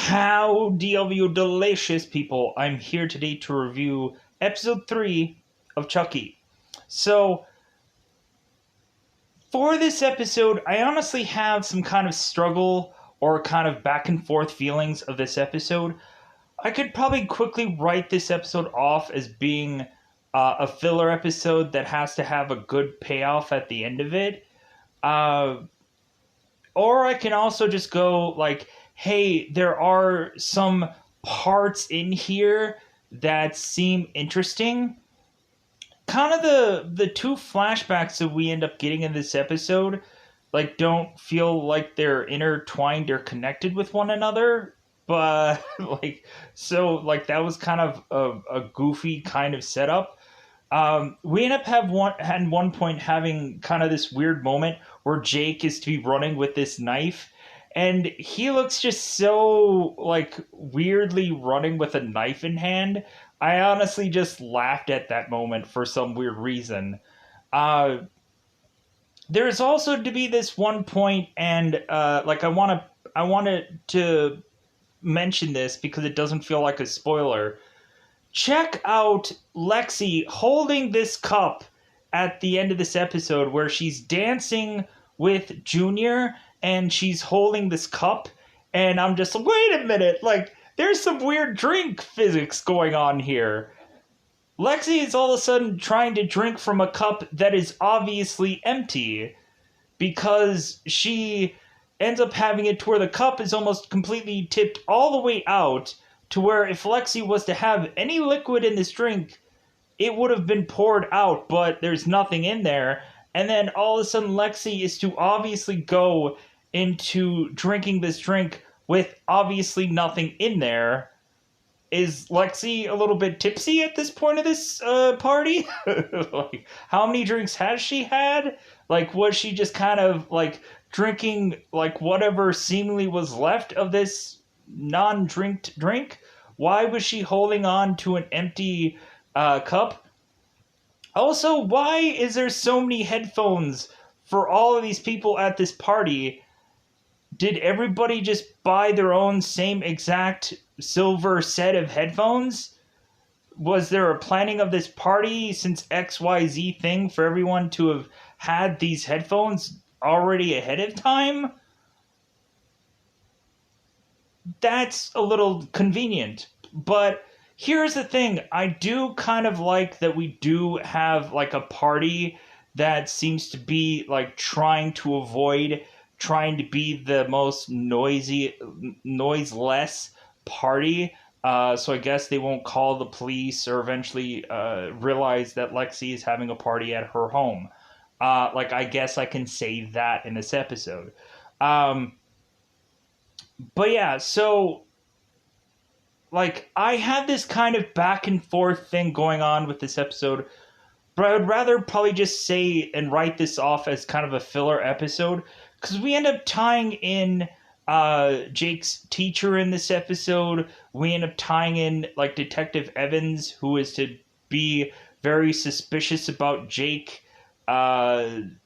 Howdy of you delicious people. I'm here today to review episode 3 of Chucky. So, for this episode, I honestly have some kind of struggle or kind of back and forth feelings of this episode. I could probably quickly write this episode off as being a filler episode that has to have a good payoff at the end of it. Or I can also just go like, hey, there are some parts in here that seem interesting. Kind of the two flashbacks that we end up getting in this episode, like, don't feel like they're intertwined or connected with one another. But that was kind of a goofy kind of setup. We end up at one point having kind of this weird moment where Jake is to be running with this knife, and he looks just so like weirdly running with a knife in hand. I honestly just laughed at that moment for some weird reason. There's also to be this one point, and I wanted to mention this because it doesn't feel like a spoiler. Check out Lexi holding this cup at the end of this episode where she's dancing with Junior and she's holding this cup, and I'm just, wait a minute, like, there's some weird drink physics going on here. Lexi is all of a sudden trying to drink from a cup that is obviously empty because she ends up having it to where the cup is almost completely tipped all the way out, to where if Lexi was to have any liquid in this drink, it would have been poured out, but there's nothing in there. And then all of a sudden Lexi is to obviously go into drinking this drink with obviously nothing in there. Is Lexi a little bit tipsy at this point of this party? Like, how many drinks has she had? Like, was she just kind of like drinking like whatever seemingly was left of this non-drinked drink? Why was she holding on to an empty cup? Also, why is there so many headphones for all of these people at this party? Did everybody just buy their own same exact silver set of headphones? Was there a planning of this party since XYZ thing for everyone to have had these headphones already ahead of time? That's a little convenient. But here's the thing. I do kind of like that we do have like a party that seems to be like trying to be the most noiseless party. So I guess they won't call the police or eventually realize that Lexi is having a party at her home. I guess I can say that in this episode. But yeah, so like, I had this kind of back and forth thing going on with this episode, but I would rather probably just say and write this off as kind of a filler episode, because we end up tying in Jake's teacher in this episode. We end up tying in like Detective Evans, who is to be very suspicious about Jake, and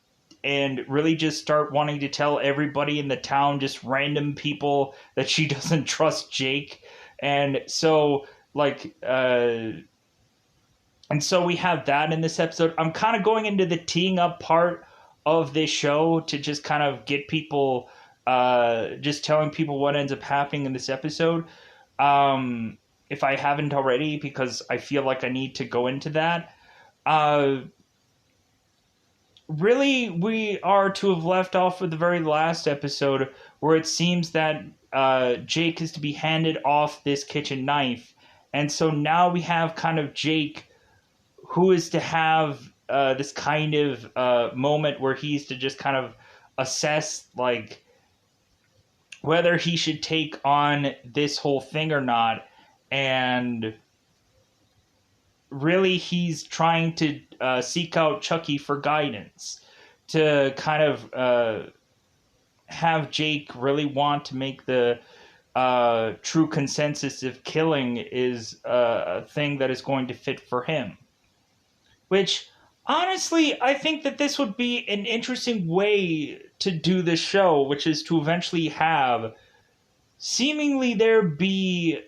really just start wanting to tell everybody in the town, just random people, that she doesn't trust Jake. And so, and so we have that in this episode. I'm kind of going into the teeing up part of this show to just kind of get people, just telling people what ends up happening in this episode. If I haven't already, because I feel like I need to go into that. Really, we are to have left off with the very last episode, where it seems that Jake is to be handed off this kitchen knife. And so now we have kind of Jake, who is to have this kind of moment where he's to just kind of assess, like, whether he should take on this whole thing or not. And really, he's trying to seek out Chucky for guidance, to kind of have Jake really want to make the true consensus if killing is a thing that is going to fit for him. Which, honestly, I think that this would be an interesting way to do this show, which is to eventually have seemingly there be,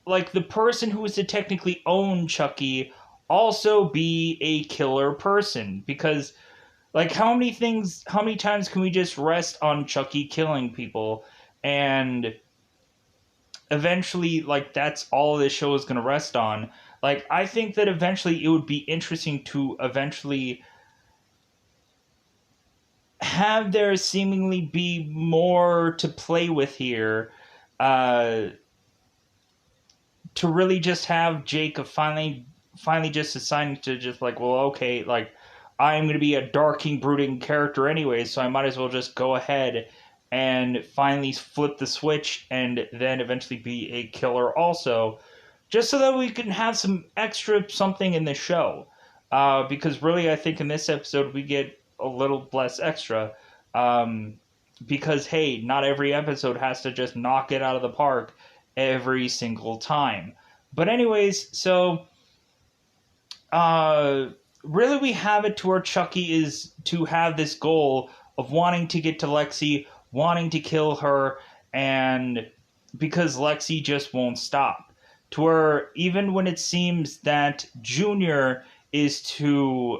like, the person who is to technically own Chucky also be a killer person. Because, like, how many times can we just rest on Chucky killing people? And eventually, like, that's all this show is going to rest on. Like, I think that eventually it would be interesting to eventually have there seemingly be more to play with here, uh, to really just have Jacob finally just deciding to just, like, well, okay, like, I'm going to be a darking, brooding character anyway, so I might as well just go ahead and finally flip the switch and then eventually be a killer also, just so that we can have some extra something in the show. Because really, I think in this episode we get a little less extra. Um, because hey, not every episode has to just knock it out of the park every single time. But anyways, so uh, really we have it to where Chucky is to have this goal of wanting to get to Lexi, wanting to kill her, and because Lexi just won't stop. To where even when it seems that Junior is to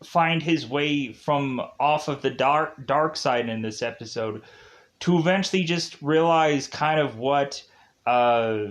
find his way from off of the dark side in this episode, to eventually just realize kind of what uh,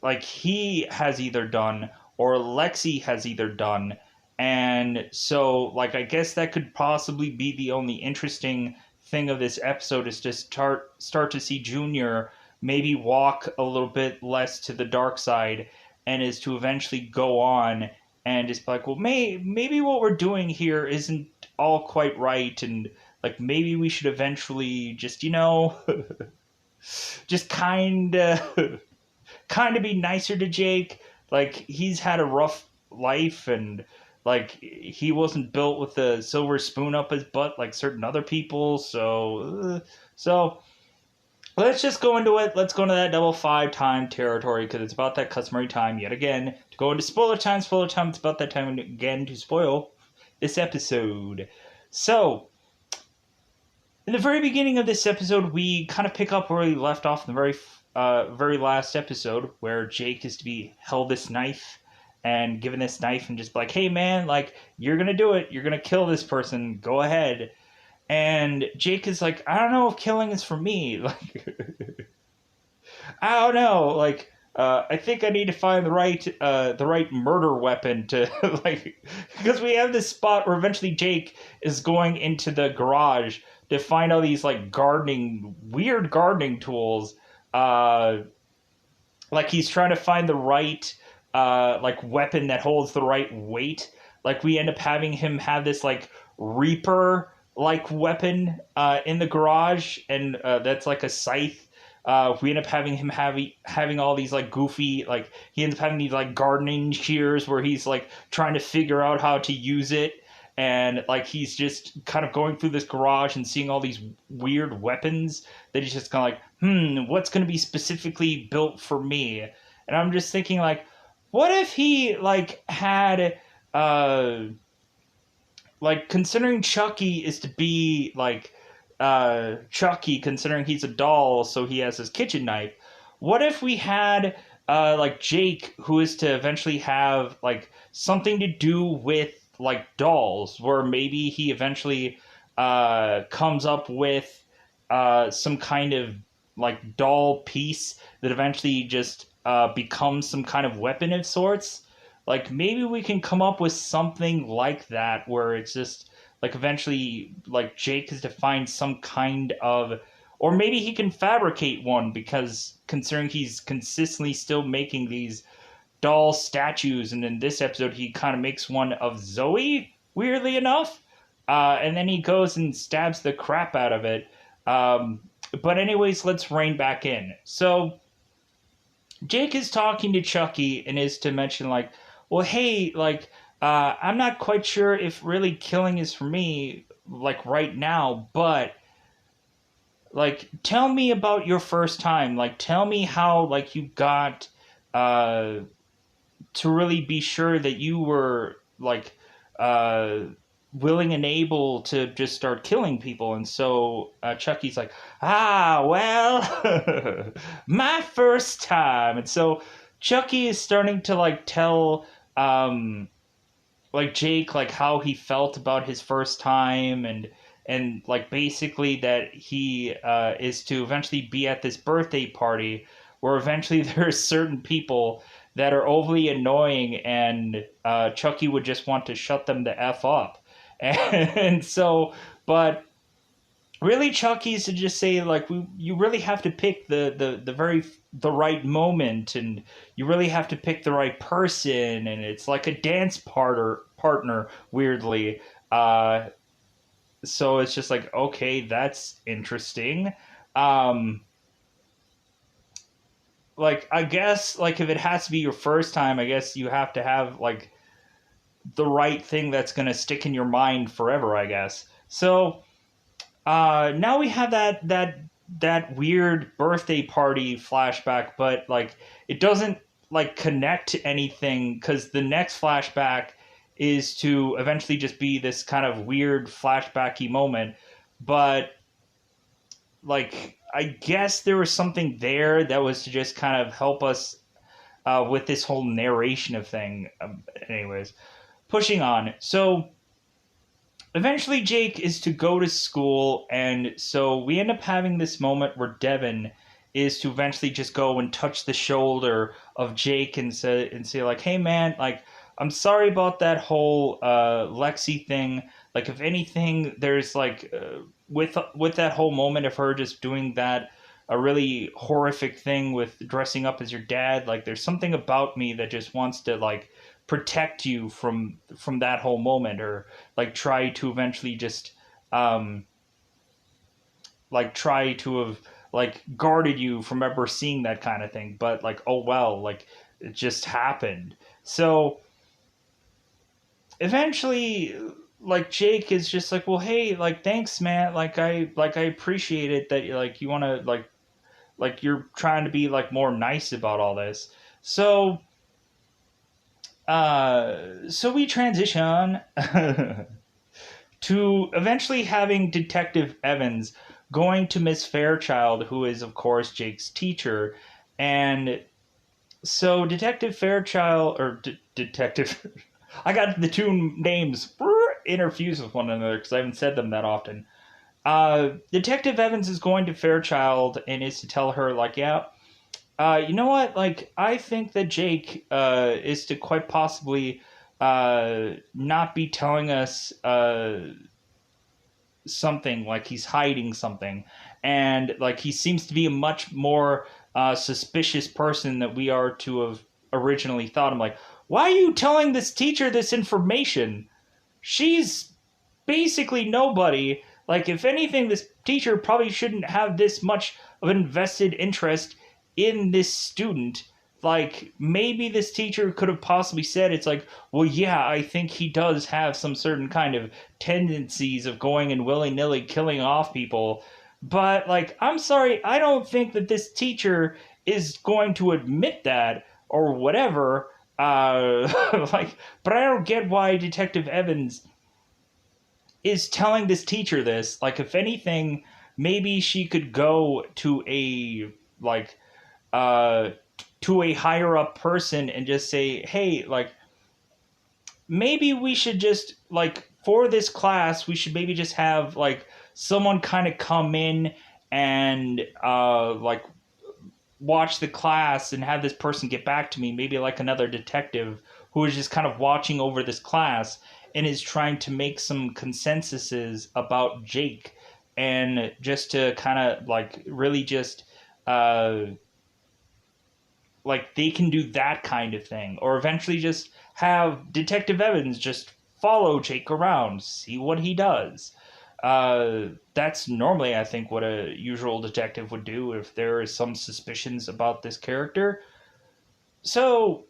like he has either done or Lexi has either done. And so, like, I guess that could possibly be the only interesting thing of this episode, is to start to see Junior maybe walk a little bit less to the dark side, and is to eventually go on and just be like, well, maybe what we're doing here isn't all quite right, and like maybe we should eventually just, just kind of be nicer to Jake. Like, he's had a rough life, and like he wasn't built with a silver spoon up his butt like certain other people. So let's just go into it. Let's go into that double five time territory, because it's about that customary time yet again to go into spoiler time. Spoiler time. It's about that time again to spoil this episode. So, in the very beginning of this episode, we kind of pick up where we left off in the very last episode, where Jake is to be held this knife and given this knife and just be like, hey man, like, you're gonna do it, you're gonna kill this person, go ahead. And Jake is like, I don't know if killing is for me. Like, I don't know. Like, I think I need to find the right murder weapon to like, because we have this spot where eventually Jake is going into the garage to find all these like weird gardening tools. Like, he's trying to find the right like weapon that holds the right weight. Like, we end up having him have this like Reaper like weapon in the garage, and that's like a scythe. We end up having him having all these like goofy, like, he ends up having these like gardening shears where he's like trying to figure out how to use it, and like he's just kind of going through this garage and seeing all these weird weapons that he's just kind of like, what's going to be specifically built for me? And I'm just thinking, like, what if he like had like, considering Chucky is to be like Chucky, considering he's a doll, so he has his kitchen knife. What if we had like Jake, who is to eventually have like something to do with like dolls, where maybe he eventually comes up with some kind of like doll piece that eventually just becomes some kind of weapon of sorts. Like, maybe we can come up with something like that, where it's just like eventually like Jake has to find some kind of, or maybe he can fabricate one, because considering he's consistently still making these doll statues, and in this episode he kind of makes one of Zoe, weirdly enough, and then he goes and stabs the crap out of it. But anyways, let's rein back in. So Jake is talking to Chucky and is to mention, like, well, hey, like, I'm not quite sure if really killing is for me, like, right now, but, like, tell me about your first time. Like, tell me how, like, you got to really be sure that you were, like, willing and able to just start killing people. And so Chucky's like, ah, well, my first time. And so Chucky is starting to like tell like Jake like how he felt about his first time, and like basically that he is to eventually be at this birthday party where eventually there are certain people that are overly annoying, and Chucky would just want to shut them the F up. And so, but really Chucky's to just say like you really have to pick the right moment, and you really have to pick the right person, and it's like a dance partner weirdly. So it's just like, okay, that's interesting. um like I guess like if it has to be your first time, I guess you have to have like the right thing that's going to stick in your mind forever, I guess. So now we have that weird birthday party flashback, but like it doesn't like connect to anything, because the next flashback is to eventually just be this kind of weird flashbacky moment. But like I guess there was something there that was to just kind of help us with this whole narration of thing. Anyways, pushing on. So eventually Jake is to go to school, and so we end up having this moment where Devin is to eventually just go and touch the shoulder of Jake and say like, hey man, like I'm sorry about that whole Lexi thing. Like if anything, there's like with that whole moment of her just doing that a really horrific thing with dressing up as your dad, like there's something about me that just wants to like protect you from that whole moment, or like try to eventually just um like try to have like guarded you from ever seeing that kind of thing. But like, oh well, like it just happened. So eventually like Jake is just like, well, hey, like thanks man, like I appreciate it that like you want to like you're trying to be like more nice about all this. So so we transition to eventually having Detective Evans going to Miss Fairchild, who is, of course, Jake's teacher. And so Detective Fairchild, or Detective. I got the two names interfused with one another because I haven't said them that often. Detective Evans is going to Fairchild and is to tell her, like, yeah, you know what? Like, I think that Jake is to quite possibly not be telling us something, like he's hiding something, and like he seems to be a much more suspicious person that we are to have originally thought. I'm like, why are you telling this teacher this information? She's basically nobody. Like, if anything, this teacher probably shouldn't have this much of an invested interest in this student. Like, maybe this teacher could have possibly said, it's like, well, yeah, I think he does have some certain kind of tendencies of going and willy-nilly killing off people. But, like, I'm sorry, I don't think that this teacher is going to admit that or whatever. Like, but I don't get why Detective Evans is telling this teacher this. Like, if anything, maybe she could go to a like to a higher up person and just say, hey, like maybe we should just like for this class we should maybe just have like someone kind of come in and like watch the class and have this person get back to me, maybe like another detective who is just kind of watching over this class and is trying to make some consensuses about Jake, and just to kind of like really just like they can do that kind of thing, or eventually just have Detective Evans just follow Jake around, see what he does. That's normally, I think, what a usual detective would do if there is some suspicions about this character. So,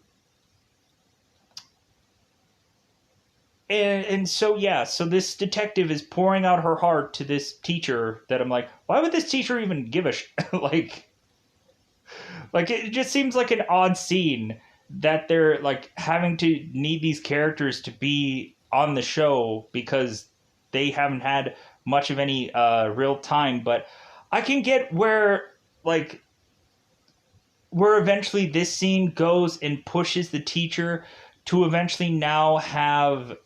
and so yeah, so this detective is pouring out her heart to this teacher that I'm like, why would this teacher even give a like it just seems like an odd scene that they're like having to need these characters to be on the show because they haven't had much of any real time. But I can get like where eventually this scene goes and pushes the teacher to eventually now have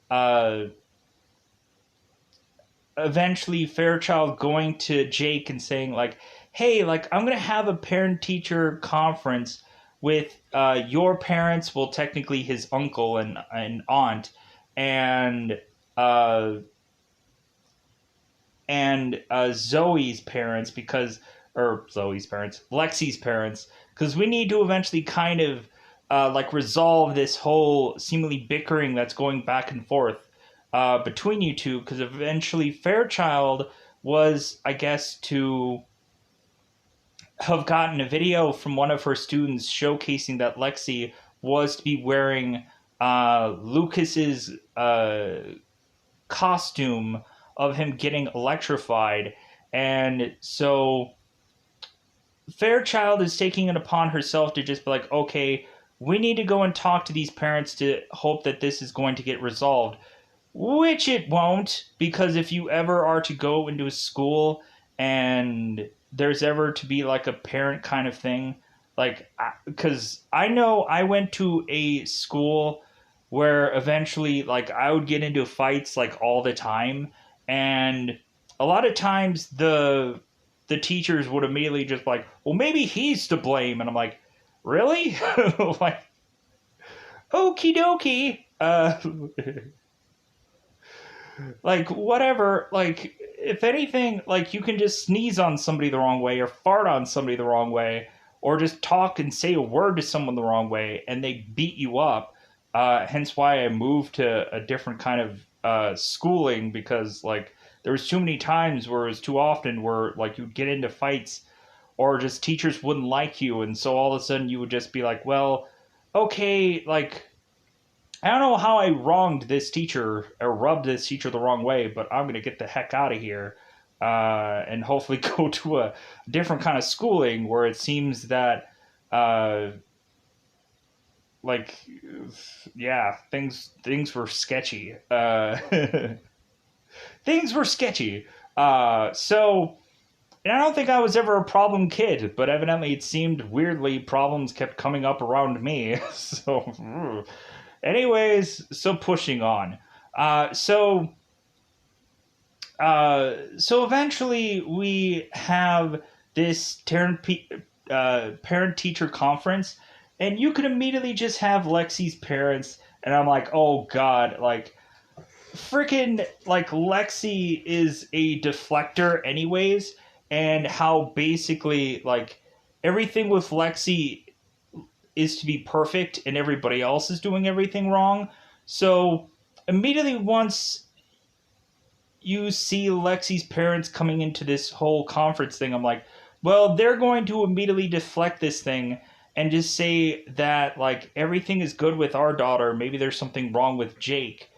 eventually Fairchild going to Jake and saying like, "Hey, like I'm gonna have a parent-teacher conference with your parents, well, technically his uncle and aunt, and uh, Zoe's parents Zoe's parents, Lexi's parents, because we need to eventually kind of like resolve this whole seemingly bickering that's going back and forth between you two, because eventually Fairchild was, I guess, to have gotten a video from one of her students showcasing that Lexi was to be wearing Lucas's costume of him getting electrified. And so Fairchild is taking it upon herself to just be like, okay, we need to go and talk to these parents to hope that this is going to get resolved. Which it won't, because if you ever are to go into a school and there's ever to be like a parent kind of thing, like, because I know I went to a school where eventually, like, I would get into fights like all the time, and a lot of times the teachers would immediately just like, well, maybe he's to blame, and I'm like, really? Like, okie dokie. Like, whatever, like, if anything, like, you can just sneeze on somebody the wrong way or fart on somebody the wrong way or just talk and say a word to someone the wrong way and they beat you up. Hence why I moved to a different kind of schooling, because, like, there was too many times where it was too often where, like, you'd get into fights or just teachers wouldn't like you, and so all of a sudden you would just be like, well, okay, like, I don't know how I wronged this teacher or rubbed this teacher the wrong way, but I'm going to get the heck out of here and hopefully go to a different kind of schooling where it seems that, like, yeah, things were sketchy. Things were sketchy. So, and I don't think I was ever a problem kid, but evidently it seemed weirdly problems kept coming up around me. So, anyways, so pushing on. So eventually we have this parent-teacher conference, and you could immediately just have Lexi's parents, and I'm like, oh god, like, freaking, like, Lexi is a deflector anyways, and how basically, like, everything with Lexi is to be perfect and everybody else is doing everything wrong. So immediately once you see Lexi's parents coming into this whole conference thing, I'm like, well, they're going to immediately deflect this thing and just say that, like, everything is good with our daughter. Maybe there's something wrong with Jake.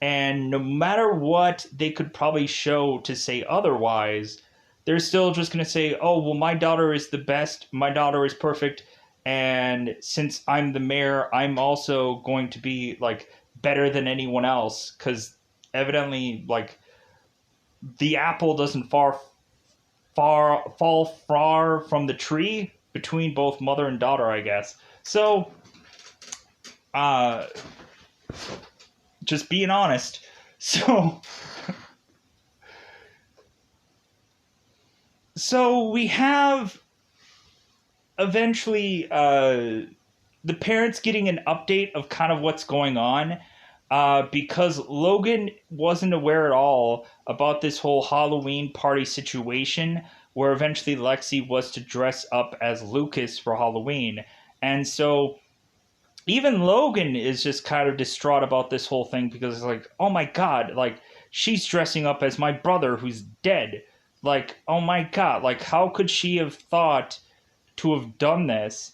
And no matter what they could probably show to say otherwise, they're still just going to say, oh, well, my daughter is the best. My daughter is perfect. And since I'm the mayor, I'm also going to be, like, better than anyone else, because evidently, like, the apple doesn't fall far from the tree between both mother and daughter, I guess. So, just being honest. So, we have eventually the parents getting an update of kind of what's going on, because Logan wasn't aware at all about this whole Halloween party situation where eventually Lexi was to dress up as Lucas for Halloween. And so even Logan is just kind of distraught about this whole thing, because it's like, oh my god, like, she's dressing up as my brother who's dead. Like, oh my god, like, how could she have thought to have done this?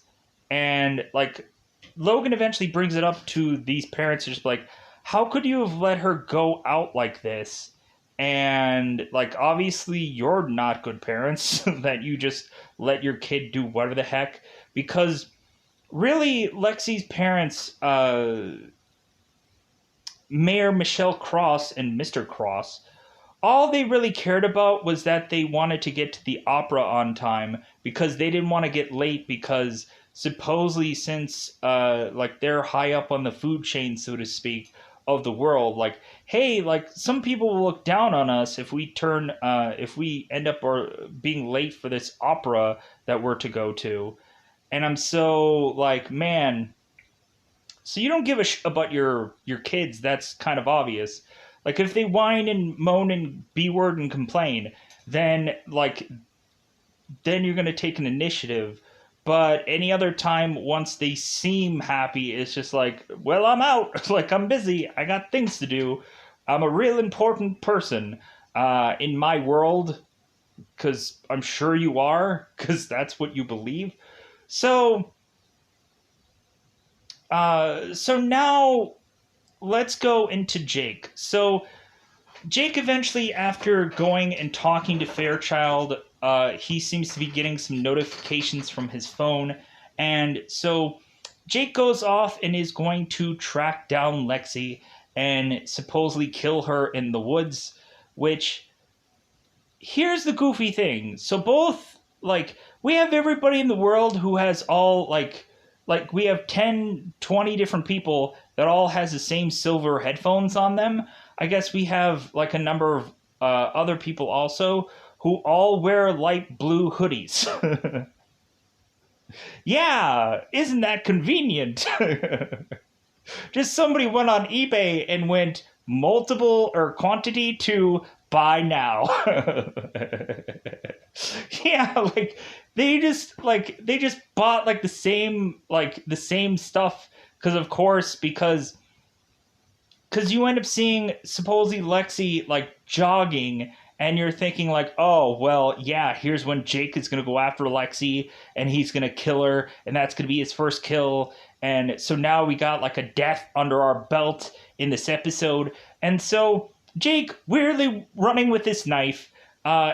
And, like, Logan eventually brings it up to these parents, just like, how could you have let her go out like this? And, like, obviously you're not good parents that you just let your kid do whatever the heck, because really Lexi's parents Mayor Michelle Cross and Mr. Cross, all they really cared about was that they wanted to get to the opera on time because they didn't want to get late because supposedly since like they're high up on the food chain, so to speak, of the world, like, hey, like some people will look down on us if we end up or being late for this opera that we're to go to. And I'm so like, man, so you don't give a about your kids. That's kind of obvious. Like if they whine and moan and b word and complain, then like then you're gonna take an initiative. But any other time, once they seem happy, it's just like, well, I'm out. Like I'm busy. I got things to do. I'm a real important person in my world, because I'm sure you are, because that's what you believe. So, so now let's go into Jake. So Jake eventually, after going and talking to Fairchild, he seems to be getting some notifications from his phone, and so Jake goes off and is going to track down Lexi and supposedly kill her in the woods. Which, here's the goofy thing. So both, like, we have everybody in the world who has all, like we have 10, 20 different people that all has the same silver headphones on them. I guess we have, like, a number of other people also who all wear light blue hoodies. Yeah, isn't that convenient? Just somebody went on eBay and went multiple or quantity to buy now. Yeah, they just bought the same stuff because of course because you end up seeing supposedly Lexi like jogging, and you're thinking like, oh well, yeah, here's when Jake is gonna go after Lexi and he's gonna kill her, and that's gonna be his first kill. And so now we got like a death under our belt in this episode. And so Jake, weirdly running with this knife,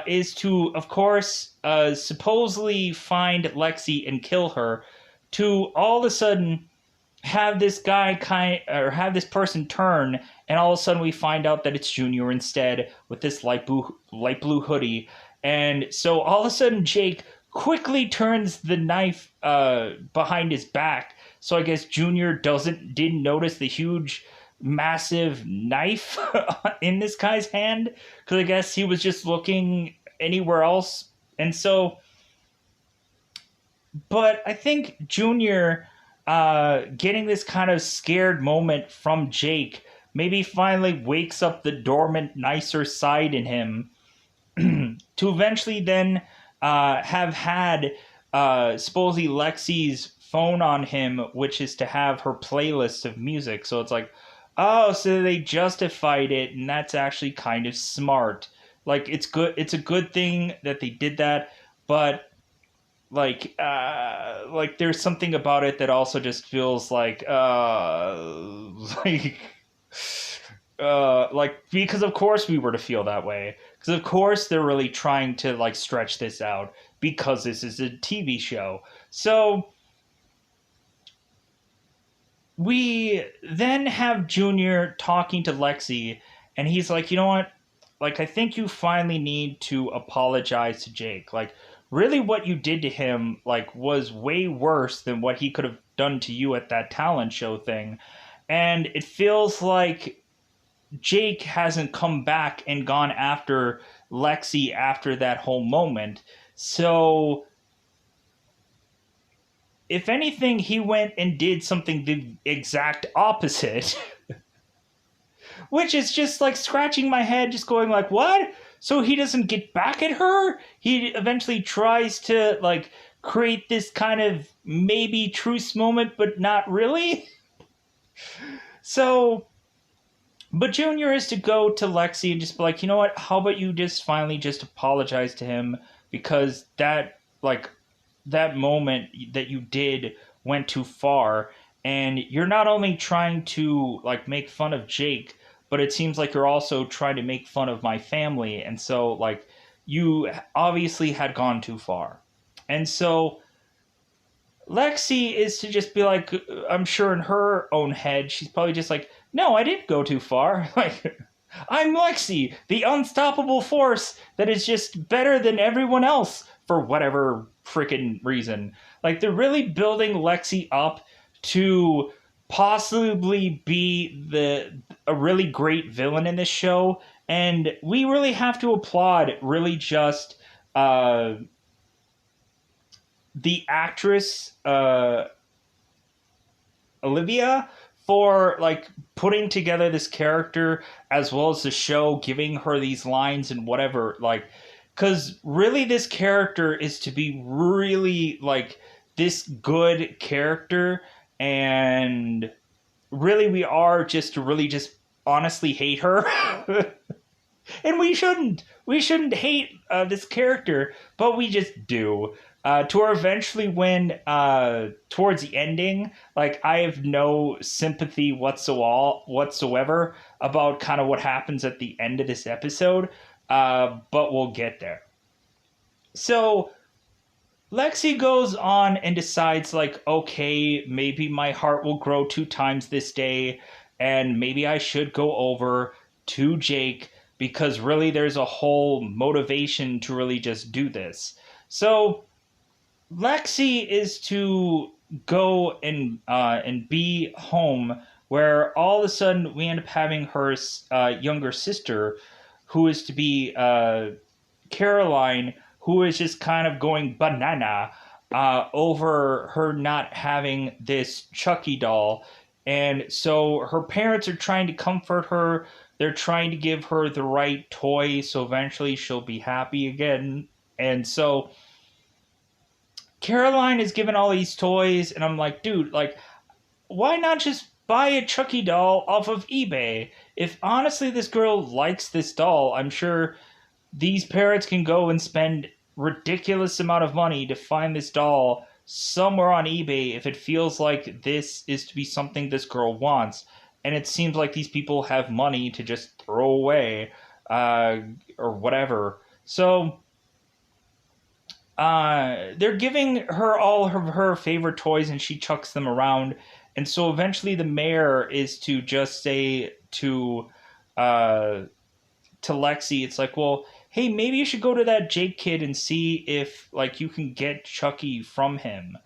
is to, of course, supposedly find Lexi and kill her, to all of a sudden have this have this person turn, and all of a sudden we find out that it's Junior instead with this light blue hoodie. And so all of a sudden Jake quickly turns the knife behind his back. So I guess Junior didn't notice the huge, massive knife in this guy's hand, because I guess he was just looking anywhere else. And so, but I think Junior getting this kind of scared moment from Jake maybe finally wakes up the dormant, nicer side in him to eventually then have had supposedly Lexi's phone on him, which is to have her playlist of music. So it's like, oh, so they justified it, and that's actually kind of smart. Like, it's good. It's a good thing that they did that, but like there's something about it that also just feels like because of course we were to feel that way, because of course they're really trying to like stretch this out because this is a TV show. So we then have Junior talking to Lexi, and he's like, you know what? Like, I think you finally need to apologize to Jake. Like, really what you did to him, like, was way worse than what he could have done to you at that talent show thing. And it feels like Jake hasn't come back and gone after Lexi after that whole moment. So if anything, he went and did something the exact opposite. Which is just like scratching my head, just going like, what? So he doesn't get back at her? He eventually tries to like create this kind of maybe truce moment, but not really. So, but Junior is to go to Lexi and just be like, you know what? How about you just finally just apologize to him, because that moment that you did went too far, and you're not only trying to like make fun of Jake, but it seems like you're also trying to make fun of my family, and so like you obviously had gone too far. And so Lexi is to just be like, I'm sure in her own head, she's probably just like, no, I didn't go too far. Like, I'm Lexi, the unstoppable force that is just better than everyone else for whatever freaking reason. Like, they're really building Lexi up to possibly be a really great villain in this show, and we really have to applaud really just uh, the actress Olivia for like putting together this character as well as the show, giving her these lines and whatever. Like, because really, this character is to be really like this good character, and really, we are just to really just honestly hate her. And we shouldn't hate this character, but we just do. To eventually win towards the ending, like I have no sympathy whatsoever about kind of what happens at the end of this episode, but we'll get there. So Lexi goes on and decides, like, okay, maybe my heart will grow 2 times this day, and maybe I should go over to Jake because really there's a whole motivation to really just do this. So Lexi is to go and be home, where all of a sudden we end up having her younger sister, who is to be Caroline, who is just kind of going banana over her not having this Chucky doll. And so her parents are trying to comfort her. They're trying to give her the right toy so eventually she'll be happy again. And so Caroline is given all these toys, and I'm like, dude, like, why not just buy a Chucky doll off of eBay? If honestly this girl likes this doll, I'm sure these parents can go and spend ridiculous amount of money to find this doll somewhere on eBay if it feels like this is to be something this girl wants. And it seems like these people have money to just throw away or whatever. So they're giving her all of her favorite toys, and she chucks them around. And so eventually the mayor is to just say to Lexi, it's like, well, hey, maybe you should go to that Jake kid and see if like you can get Chucky from him.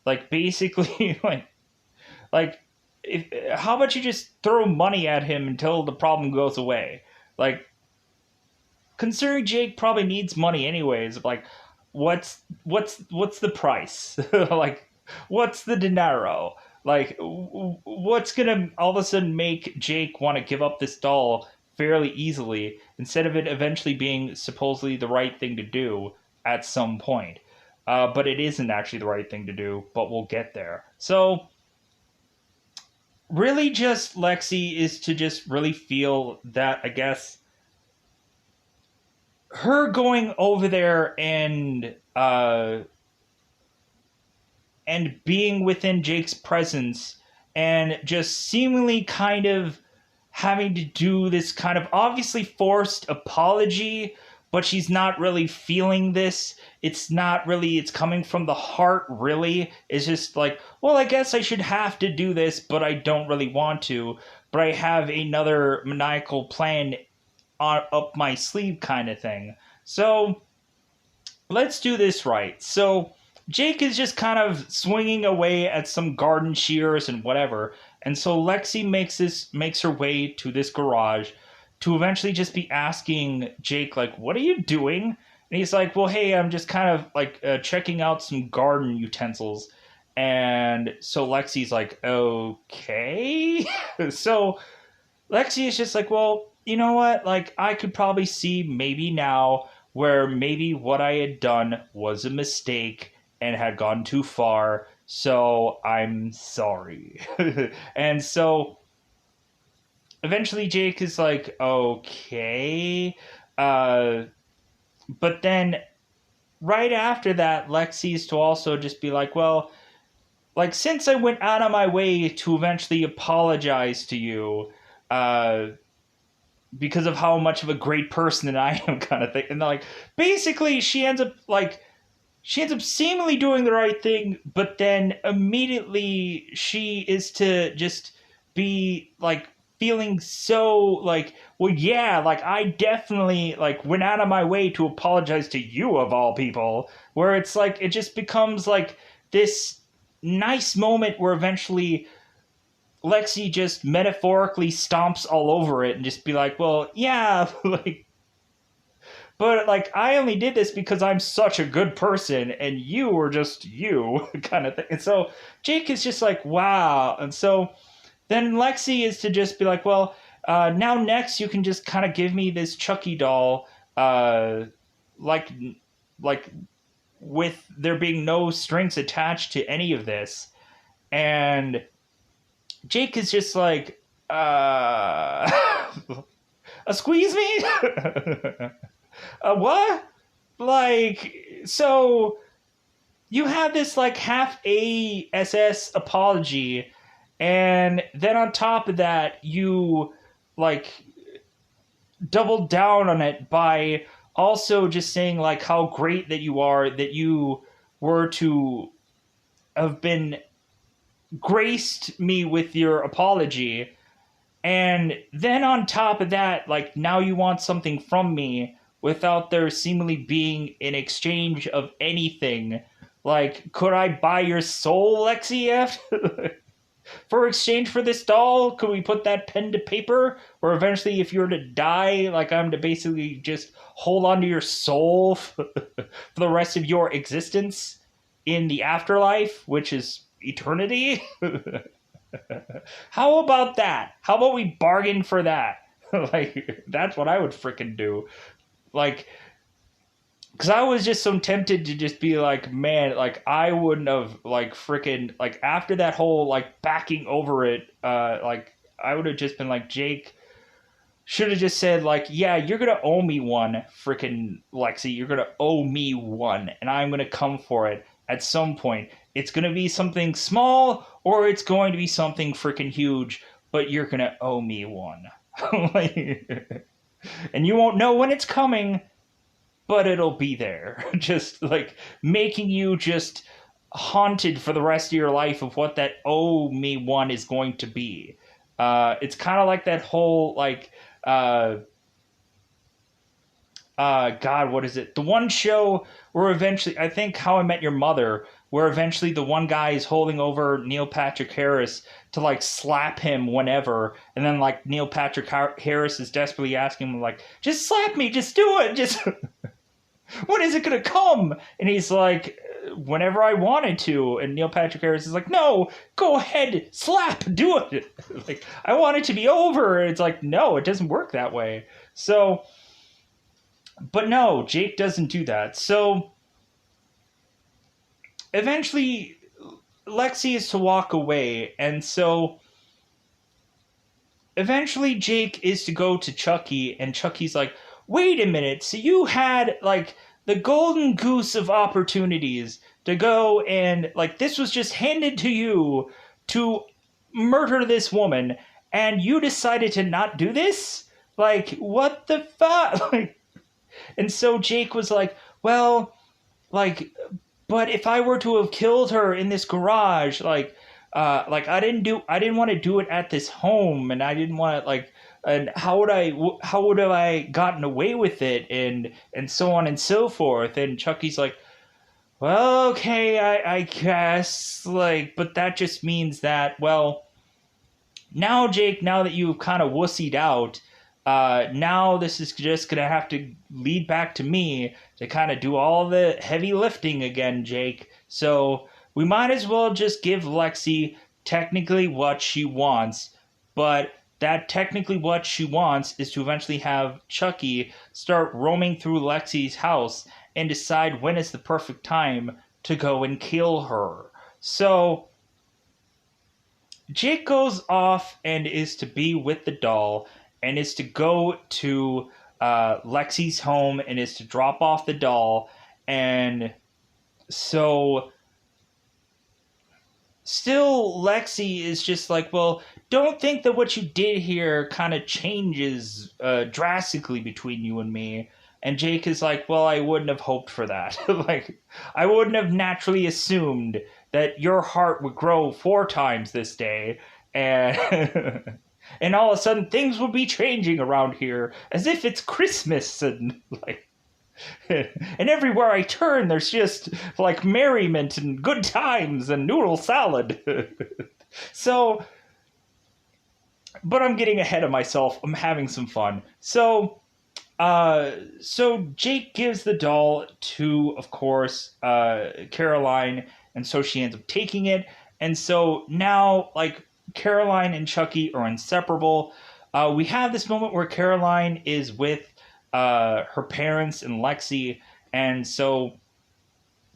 Like basically, like if how about you just throw money at him until the problem goes away? Like, considering Jake probably needs money anyways, like what's the price? Like, what's the dinero? Like, what's gonna all of a sudden make Jake want to give up this doll fairly easily instead of it eventually being supposedly the right thing to do at some point? But it isn't actually the right thing to do, but we'll get there. So really just Lexi is to just really feel that, I guess, her going over there and being within Jake's presence and just seemingly kind of having to do this kind of obviously forced apology, but she's not really feeling this. It's not really, it's coming from the heart, really. It's just like, well, I guess I should have to do this, but I don't really want to. But I have another maniacal plan up my sleeve kind of thing. So let's do this right. So Jake is just kind of swinging away at some garden shears and whatever. And so Lexi makes her way to this garage to eventually just be asking Jake, like, what are you doing? And he's like, well, hey, I'm just kind of like checking out some garden utensils. And so Lexi's like, okay. So Lexi is just like, well, you know what? Like, I could probably see maybe now where maybe what I had done was a mistake and had gone too far. So I'm sorry. And so eventually Jake is like, okay. But then right after that, Lexi's to also just be like, well, like, since I went out of my way to eventually apologize to you, because of how much of a great person that I am, kind of thing. And like, basically, she ends up like she ends up seemingly doing the right thing, but then immediately she is to just be like feeling so like, well, yeah, like I definitely like went out of my way to apologize to you of all people, where it's like it just becomes like this nice moment where eventually Lexi just metaphorically stomps all over it and just be like, well, yeah, like, but like I only did this because I'm such a good person and you were just you kind of thing. And so Jake is just like, wow. And so then Lexi is to just be like, well, now next you can just kind of give me this Chucky doll, like, like with there being no strings attached to any of this. And Jake is just like, squeeze me? What? Like, so you have this like half ASS apology, and then on top of that, you like double down on it by also just saying like how great that you are that you were to have been graced me with your apology. And then on top of that, like now you want something from me without there seemingly being an exchange of anything. Like, could I buy your soul, Lexi? For exchange for this doll, could we put that pen to paper? Or eventually, if you were to die, like I'm to basically just hold on to your soul for the rest of your existence in the afterlife, which is eternity? How about that? How about we bargain for that? Like, that's what I would freaking do. Like, because I was just so tempted to just be like, man, like, I wouldn't have, like, freaking, like, after that whole, like, backing over it, like, I would have just been like, Jake should have just said, like, yeah, you're going to owe me one, freaking Lexi. You're going to owe me one, and I'm going to come for it at some point. It's going to be something small, or it's going to be something freaking huge, but you're going to owe me one. Like, and you won't know when it's coming, but it'll be there. Just, like, making you just haunted for the rest of your life of what that owe me one is going to be. It's kind of like that whole, like, God, what is it? The one show where eventually, I think How I Met Your Mother, where eventually the one guy is holding over Neil Patrick Harris to like slap him whenever, and then like Neil Patrick Harris is desperately asking him like, just slap me, just do it, just when is it gonna come? And he's like, whenever I wanted to. And Neil Patrick Harris is like, no, go ahead, slap, do it. Like, I want it to be over. And it's like, no, it doesn't work that way. So, but no, Jake doesn't do that. So eventually Lexi is to walk away, and so eventually Jake is to go to Chucky, and Chucky's like, wait a minute, so you had like the golden goose of opportunities to go and like this was just handed to you to murder this woman, and you decided to not do this? Like, what the fuck? Like, and so Jake was like, well, like, but if I were to have killed her in this garage, like I didn't want to do it at this home, and I didn't want to like, and how would have I gotten away with it, and so on and so forth. And Chucky's like, well, okay, I guess, like, but that just means that, well, now Jake, now that you've kind of wussied out, now this is just gonna have to lead back to me to kind of do all the heavy lifting again, Jake. So we might as well just give Lexi technically what she wants, but that technically what she wants is to eventually have Chucky start roaming through Lexi's house and decide when is the perfect time to go and kill her. So Jake goes off and is to be with the doll, and is to go to Lexi's home and is to drop off the doll. And so still Lexi is just like, well, don't think that what you did here kind of changes drastically between you and me. And Jake is like, well, I wouldn't have hoped for that. Like, I wouldn't have naturally assumed that your heart would grow 4 times this day. And and all of a sudden things would be changing around here as if it's Christmas and like and everywhere I turn there's just like merriment and good times and noodle salad. So, but I'm getting ahead of myself. I'm having some fun. So Jake gives the doll to, of course, Caroline, and so she ends up taking it. And so now, like, Caroline and Chucky are inseparable. We have this moment where Caroline is with her parents and Lexi, and so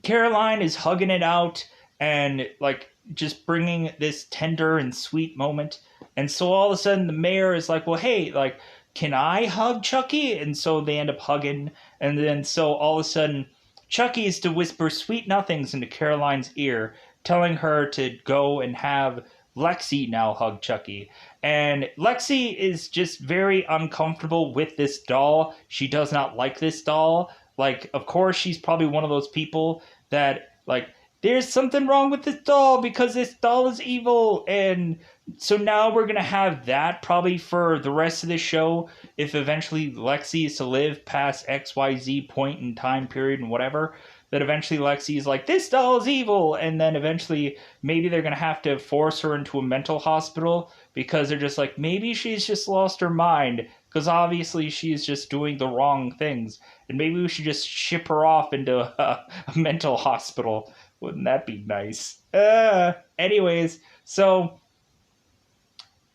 Caroline is hugging it out and, like, just bringing this tender and sweet moment. And so all of a sudden the mayor is like, well, hey, like, can I hug Chucky? And so they end up hugging. And then so all of a sudden Chucky is to whisper sweet nothings into Caroline's ear, telling her to go and have Lexi now hug Chucky. And Lexi is just very uncomfortable with this doll. She does not like this doll. Like, of course, she's probably one of those people that, like, there's something wrong with this doll because this doll is evil. And so now we're going to have that probably for the rest of the show. If eventually Lexi is to live past XYZ point in time period and whatever, that eventually Lexi is like, this doll is evil. And then eventually maybe they're going to have to force her into a mental hospital because they're just like, maybe she's just lost her mind because obviously she's just doing the wrong things. And maybe we should just ship her off into a mental hospital. Wouldn't that be nice? Anyways, so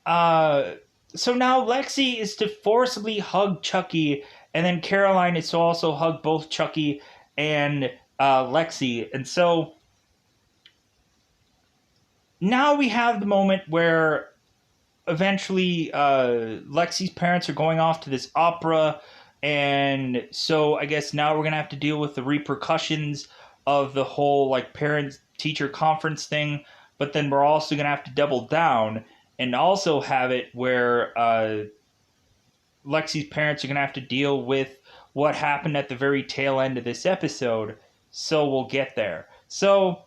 now Lexi is to forcibly hug Chucky, and then Caroline is to also hug both Chucky and Lexi. And so now we have the moment where eventually Lexi's parents are going off to this opera, and so I guess now we're going to have to deal with the repercussions of the whole, like, parent-teacher conference thing, but then we're also going to have to double down and also have it where Lexi's parents are going to have to deal with what happened at the very tail end of this episode, so we'll get there. So,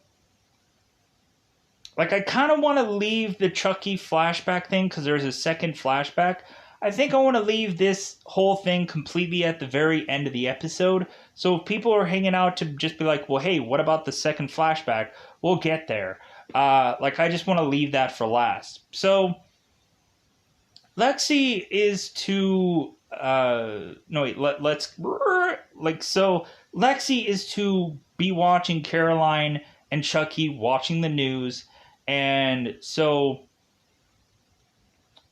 like, I kind of want to leave the Chucky flashback thing, because there's a second flashback. I think I want to leave this whole thing completely at the very end of the episode. So if people are hanging out to just be like, well, hey, what about the second flashback? We'll get there. Like, I just want to leave that for last. So Lexi is to... So Lexi is to be watching Caroline and Chucky watching the news. And so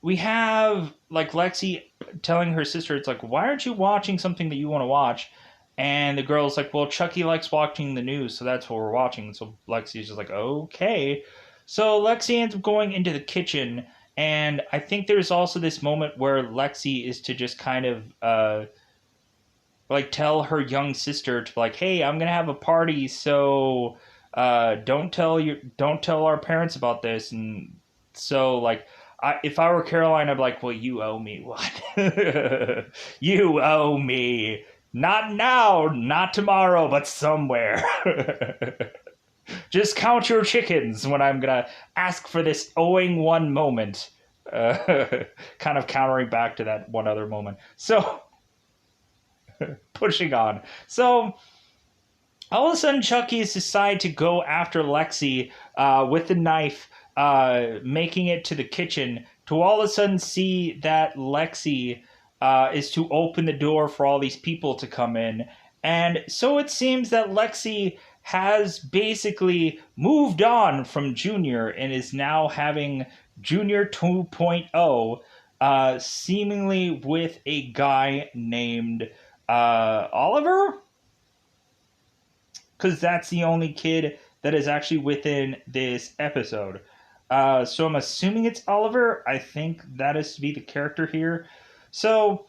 we have, like, Lexi telling her sister, it's like, why aren't you watching something that you want to watch? And the girl's like, well, Chucky likes watching the news, so that's what we're watching. So Lexi's just like, okay. So Lexi ends up going into the kitchen, and I think there's also this moment where Lexi is to just kind of, like, tell her young sister to, like, hey, I'm gonna have a party, so don't tell our parents about this. And so, like, if I were Caroline, I'd be like, well, you owe me what? You owe me. Not now, not tomorrow, but somewhere. Just count your chickens when I'm going to ask for this owing one moment. Kind of countering back to that one other moment. So, pushing on. So, all of a sudden, Chucky has decided to go after Lexi with the knife, making it to the kitchen, to all of a sudden see that Lexi is to open the door for all these people to come in. And so it seems that Lexi has basically moved on from Junior and is now having Junior 2.0, seemingly with a guy named Oliver? Because that's the only kid that is actually within this episode. So I'm assuming it's Oliver. I think that is to be the character here. So,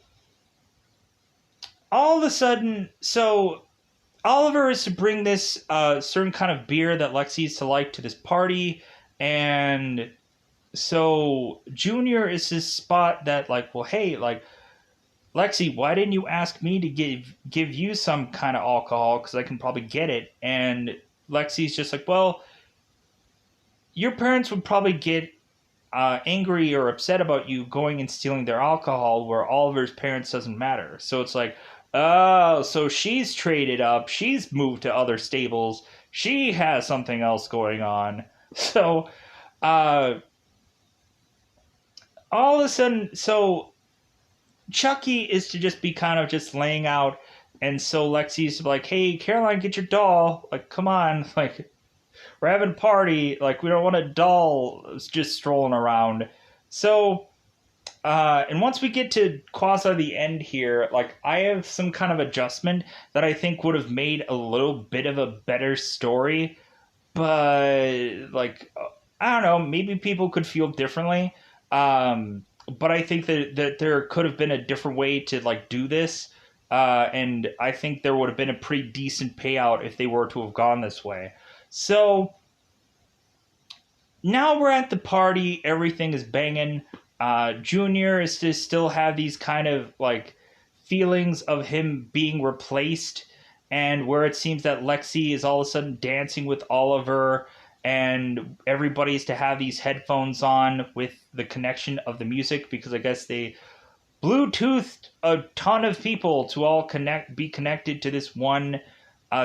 all of a sudden, so Oliver is to bring this certain kind of beer that Lexi is to like to this party. And so Junior is this spot that, like, well, hey, like, Lexi, why didn't you ask me to give you some kind of alcohol? Because I can probably get it. And Lexi's just like, well, your parents would probably get angry or upset about you going and stealing their alcohol, where Oliver's parents doesn't matter. So it's like, oh, so she's traded up, she's moved to other stables, she has something else going on. So uh, all of a sudden, so Chucky is to just be kind of just laying out, and so Lexi's like, hey, Caroline, get your doll. Like, come on, like, we're having a party. Like, we don't want a doll just strolling around. So, and once we get to quasi the end here, like, I have some kind of adjustment that I think would have made a little bit of a better story. But, like, I don't know, maybe people could feel differently. But I think that there could have been a different way to, like, do this. And I think there would have been a pretty decent payout if they were to have gone this way. So now we're at the party. Everything is banging. Junior is to still have these kind of like feelings of him being replaced, and where it seems that Lexi is all of a sudden dancing with Oliver, and everybody's to have these headphones on with the connection of the music, because I guess they Bluetoothed a ton of people to all be connected to this one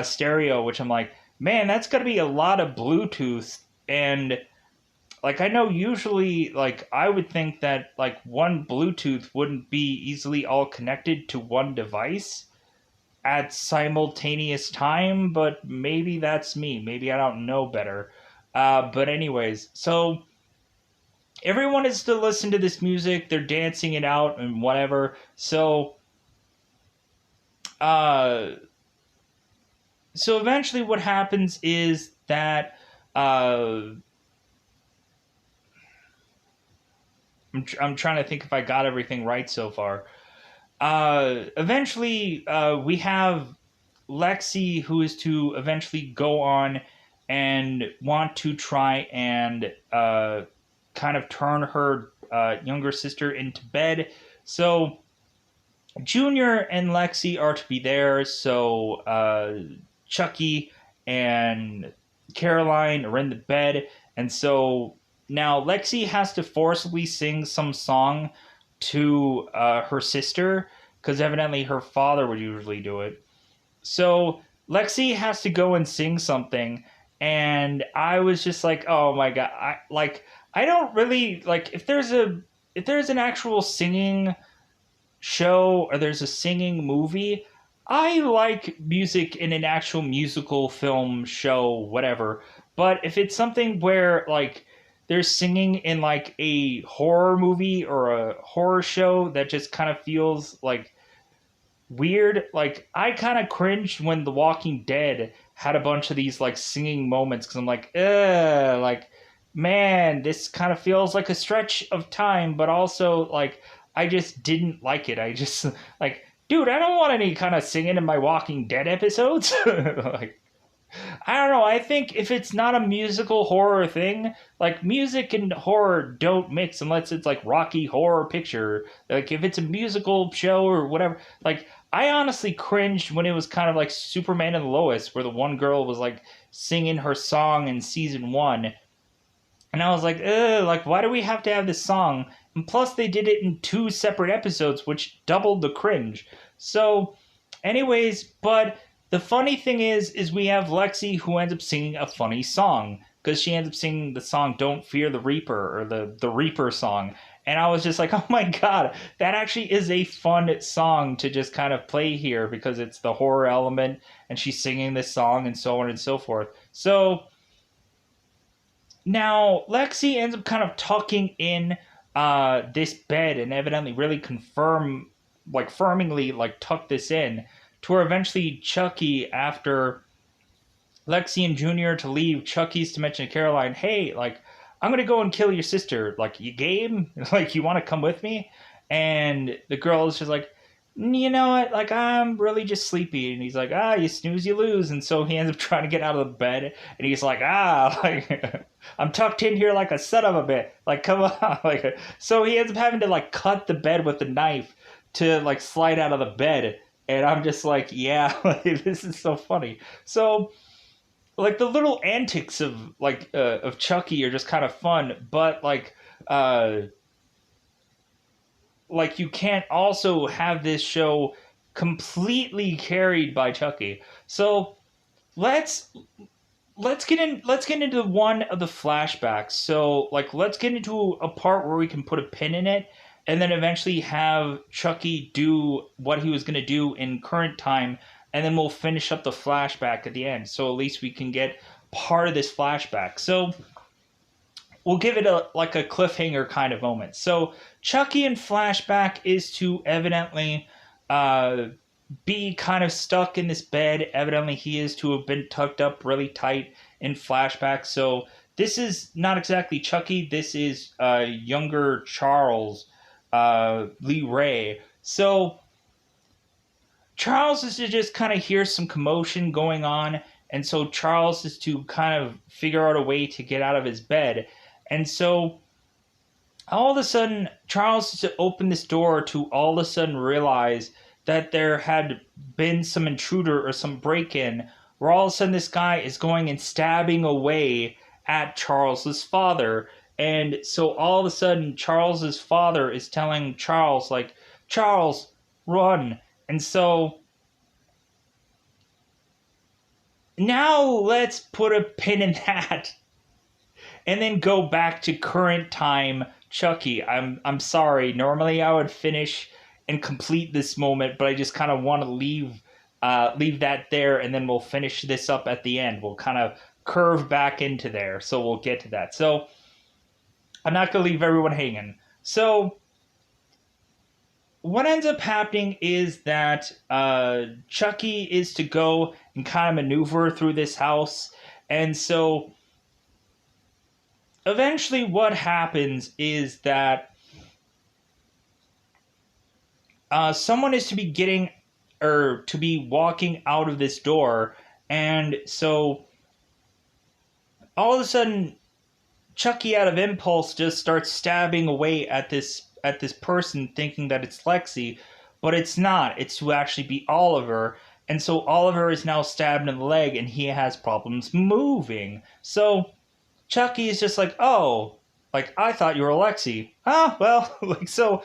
stereo, which I'm like, man, that's got to be a lot of Bluetooth. And like, I know usually, like, I would think that like one Bluetooth wouldn't be easily all connected to one device at simultaneous time, but maybe that's me. Maybe I don't know better. But anyways, so everyone is to listen to this music. They're dancing it out and whatever. So, so eventually what happens is that I'm trying to think if I got everything right so far. Eventually, we have Lexi, who is to eventually go on and want to try and kind of turn her younger sister into bed. So Junior and Lexi are to be there. So Chucky and Caroline are in the bed. And so now Lexi has to forcibly sing some song to her sister, because evidently her father would usually do it. So Lexi has to go and sing something, and I was just like, oh my god, I don't really like, if there's an actual singing show or there's a singing movie, I like music in an actual musical film show, whatever. But if it's something where like they're singing in like a horror movie or a horror show, that just kind of feels like weird. Like, I kind of cringed when The Walking Dead had a bunch of these like singing moments, because I'm like, ugh, like, man, this kind of feels like a stretch of time, but also like I just didn't like it. I just like, dude, I don't want any kind of singing in my Walking Dead episodes. Like, I don't know. I think if it's not a musical horror thing, like, music and horror don't mix unless it's like Rocky Horror Picture. Like, if it's a musical show or whatever, like, I honestly cringed when it was kind of like Superman and Lois, where the one girl was like singing her song in season 1. And I was like, ugh, like, why do we have to have this song? And plus, they did it in 2 separate episodes, which doubled the cringe. So, anyways, but the funny thing is we have Lexi, who ends up singing a funny song, because she ends up singing the song Don't Fear the Reaper, or the Reaper song. And I was just like, oh my god, that actually is a fun song to just kind of play here, because it's the horror element, and she's singing this song, and so on and so forth. So now Lexi ends up kind of tucking in this bed, and evidently really firmingly like tuck this in, to where eventually Chucky, after Lexi and Junior to leave, Chucky's to mention to Caroline, hey, like, I'm going to go and kill your sister. Like, you game? Like, you want to come with me? And the girl is just like, you know what? Like, I'm really just sleepy. And he's like, you snooze, you lose. And so he ends up trying to get out of the bed. And he's like, like, I'm tucked in here like a son of a bit. Like, come on. Like, so he ends up having to, like, cut the bed with a knife to like slide out of the bed, and I'm just like, yeah, like, this is so funny. So like the little antics of Chucky are just kind of fun, but like you can't also have this show completely carried by Chucky. So let's let's get into one of the flashbacks. So like let's get into a part where we can put a pin in it and then eventually have Chucky do what he was going to do in current time, and then we'll finish up the flashback at the end. So at least we can get part of this flashback. So we'll give it a like a cliffhanger kind of moment. So Chucky in flashback is to evidently be kind of stuck in this bed. Evidently, he is to have been tucked up really tight in flashback. So this is not exactly Chucky. This is younger Charles Lee Ray. So Charles is to just kind of hear some commotion going on. And so Charles is to kind of figure out a way to get out of his bed. And so all of a sudden, Charles is to open this door to all of a sudden realize that there had been some intruder or some break-in where all of a sudden this guy is going and stabbing away at Charles's father. And so all of a sudden Charles's father is telling Charles, like, Charles, run. And so now let's put a pin in that and then go back to current time Chucky. I'm sorry. Normally I would finish and complete this moment, but I just kind of want to leave that there, and then we'll finish this up at the end. We'll kind of curve back into there, so we'll get to that. So I'm not going to leave everyone hanging. So what ends up happening is that Chucky is to go and kind of maneuver through this house, and so eventually what happens is that someone is to be getting or to be walking out of this door, and so all of a sudden Chucky, out of impulse, just starts stabbing away at this person, thinking that it's Lexi, but it's not. It's to actually be Oliver, and so Oliver is now stabbed in the leg, and he has problems moving. So Chucky is just like, oh, like, I thought you were Lexi. Oh, well, like, so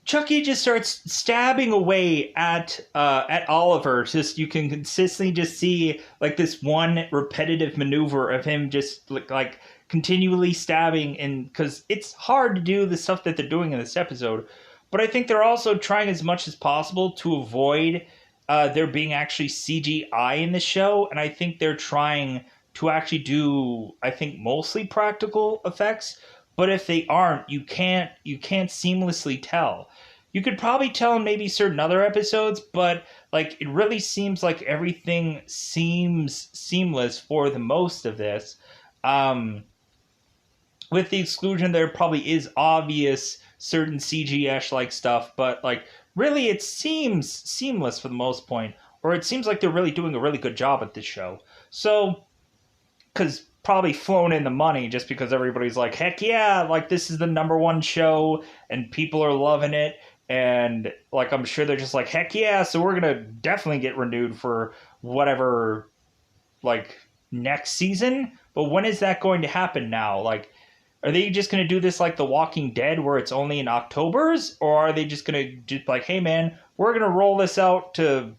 Chucky just starts stabbing away at Oliver. Just you can consistently just see like this one repetitive maneuver of him just like continually stabbing, and because it's hard to do the stuff that they're doing in this episode, but I think they're also trying as much as possible to avoid there being actually CGI in the show, and I think they're trying to actually do, I think, mostly practical effects. But if they aren't, you can't seamlessly tell. You could probably tell in maybe certain other episodes, but like it really seems like everything seems seamless for the most of this. With the exclusion, there probably is obvious certain CG-ish like stuff, but like really it seems seamless for the most point, or it seems like they're really doing a really good job at this show. So, because probably flown in the money just because everybody's like, heck yeah, like this is the #1 show and people are loving it, and like I'm sure they're just like, heck yeah, so we're gonna definitely get renewed for whatever like next season. But when is that going to happen now? Like, are they just gonna do this like The Walking Dead where it's only in Octobers, or are they just gonna just like, hey man, we're gonna roll this out to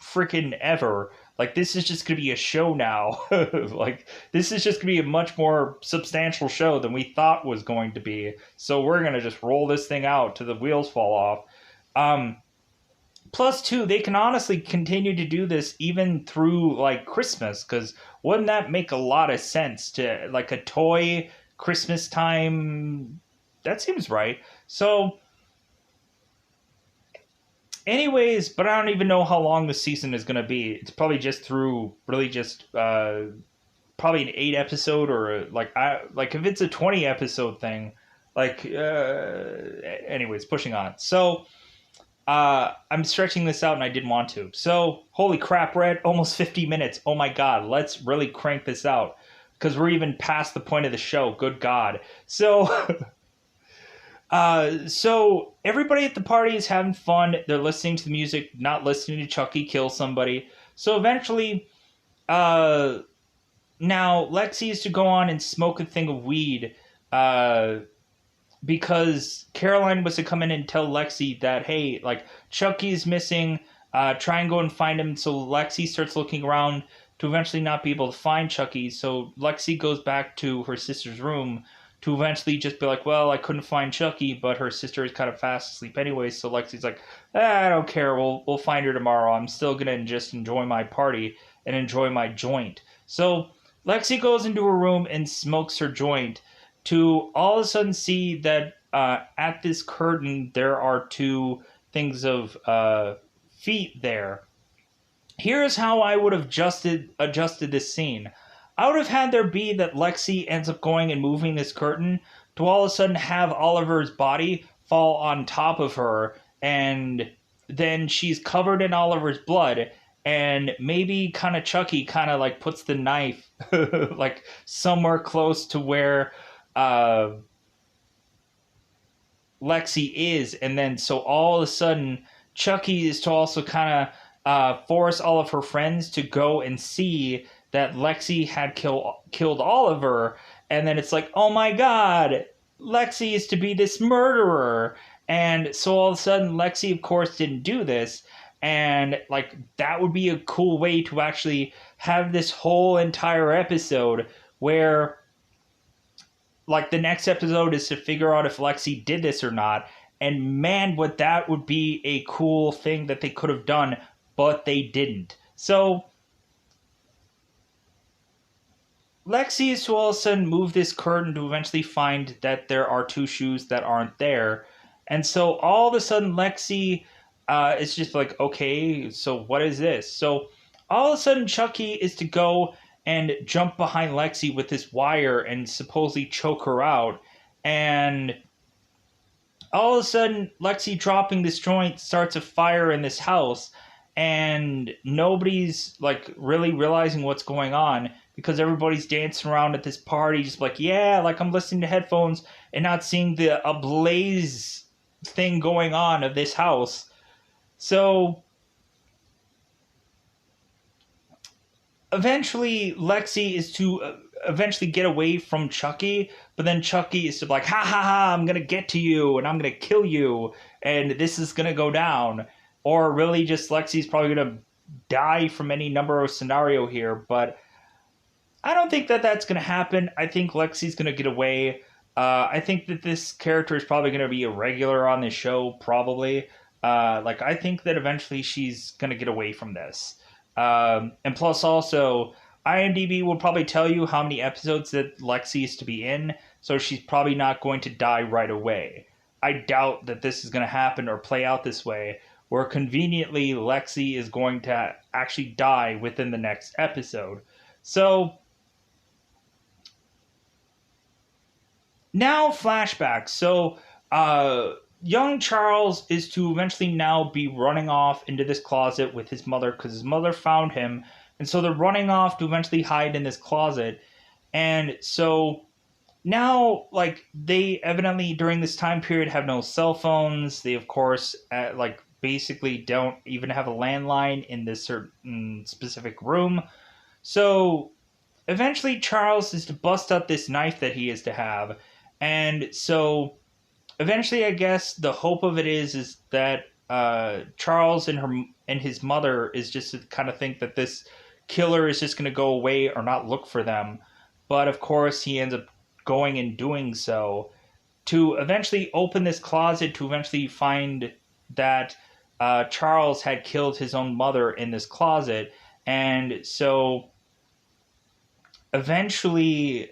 freaking ever? Like, this is just going to be a show now. Like, this is just going to be a much more substantial show than we thought was going to be. So we're going to just roll this thing out till the wheels fall off. Plus, too, they can honestly continue to do this even through, like, Christmas. Because wouldn't that make a lot of sense to, like, a toy Christmas time? That seems right. So anyways, but I don't even know how long the season is going to be. It's probably just through really just probably an 8 episode or like if it's a 20 episode thing, like anyways, pushing on. So I'm stretching this out and I didn't want to. So holy crap, we're at almost 50 minutes. Oh my God, let's really crank this out because we're even past the point of the show. Good God. So So everybody at the party is having fun. They're listening to the music, not listening to Chucky kill somebody. So eventually, uh, now Lexi is to go on and smoke a thing of weed, uh, because Caroline was to come in and tell Lexi that, hey, like, Chucky's missing. Try and go and find him. So Lexi starts looking around to eventually not be able to find Chucky. So Lexi goes back to her sister's room to eventually just be like, well, I couldn't find Chucky, but her sister is kind of fast asleep anyway. So Lexi's like, I don't care. We'll find her tomorrow. I'm still gonna just enjoy my party and enjoy my joint. So Lexi goes into her room and smokes her joint to all of a sudden see that at this curtain there are two things of feet there. Here's how I would have adjusted this scene. I would have had there be that Lexi ends up going and moving this curtain to all of a sudden have Oliver's body fall on top of her, and then she's covered in Oliver's blood, and maybe kind of Chucky kind of like puts the knife like somewhere close to where uh, Lexi is, and then so all of a sudden Chucky is to also kind of force all of her friends to go and see that Lexi had killed Oliver, and then it's like, oh my god, Lexi is to be this murderer, and so all of a sudden Lexi, of course, didn't do this, and like that would be a cool way to actually have this whole entire episode where like the next episode is to figure out if Lexi did this or not. And man, would be a cool thing that they could have done, but they didn't. So Lexi is to all of a sudden move this curtain to eventually find that there are two shoes that aren't there. And so all of a sudden Lexi is just like, okay, so what is this? So all of a sudden Chucky is to go and jump behind Lexi with this wire and supposedly choke her out. And all of a sudden, Lexi dropping this joint starts a fire in this house, and nobody's like really realizing what's going on because everybody's dancing around at this party, just like, yeah, like I'm listening to headphones and not seeing the ablaze thing going on of this house. So eventually Lexi is to eventually get away from Chucky, but then Chucky is to be like, ha ha ha, I'm gonna get to you and I'm gonna kill you and this is gonna go down. Or really just Lexi's probably gonna die from any number of scenario here, but I don't think that that's gonna happen. I think Lexi's gonna get away. I think that this character is probably gonna be a regular on this show, probably. Like I think that eventually she's gonna get away from this. And plus also, IMDb will probably tell you how many episodes that Lexi is to be in, so she's probably not going to die right away. I doubt that this is going to happen or play out this way, where conveniently Lexi is going to actually die within the next episode. So, now flashbacks. So, young Charles is to eventually now be running off into this closet with his mother because his mother found him. And so they're running off to eventually hide in this closet. And so now, like, they evidently during this time period have no cell phones. They, of course, like, basically don't even have a landline in this certain specific room. So eventually Charles is to bust out this knife that he is to have. And so eventually, I guess the hope of it is that Charles and his mother is just to kind of think that this killer is just going to go away or not look for them. But of course, he ends up going and doing so to eventually open this closet to eventually find that Charles had killed his own mother in this closet. And so eventually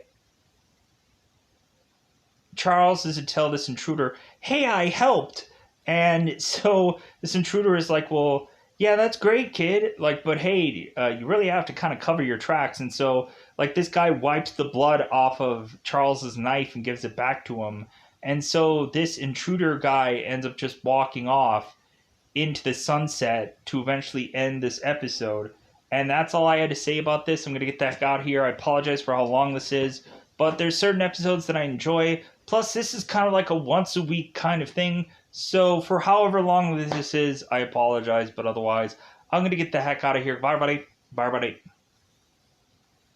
Charles is to tell this intruder, hey, I helped. And so this intruder is like, well, yeah, that's great, kid. Like, but hey, you really have to kind of cover your tracks. And so, like, this guy wipes the blood off of Charles's knife and gives it back to him. And so this intruder guy ends up just walking off into the sunset to eventually end this episode. And that's all I had to say about this. I'm going to get that out here. I apologize for how long this is. but there's certain episodes that I enjoy. Plus, this is kind of like a once a week kind of thing. So for however long this is, I apologize, but otherwise, I'm going to get the heck out of here. Bye, buddy. Bye, buddy.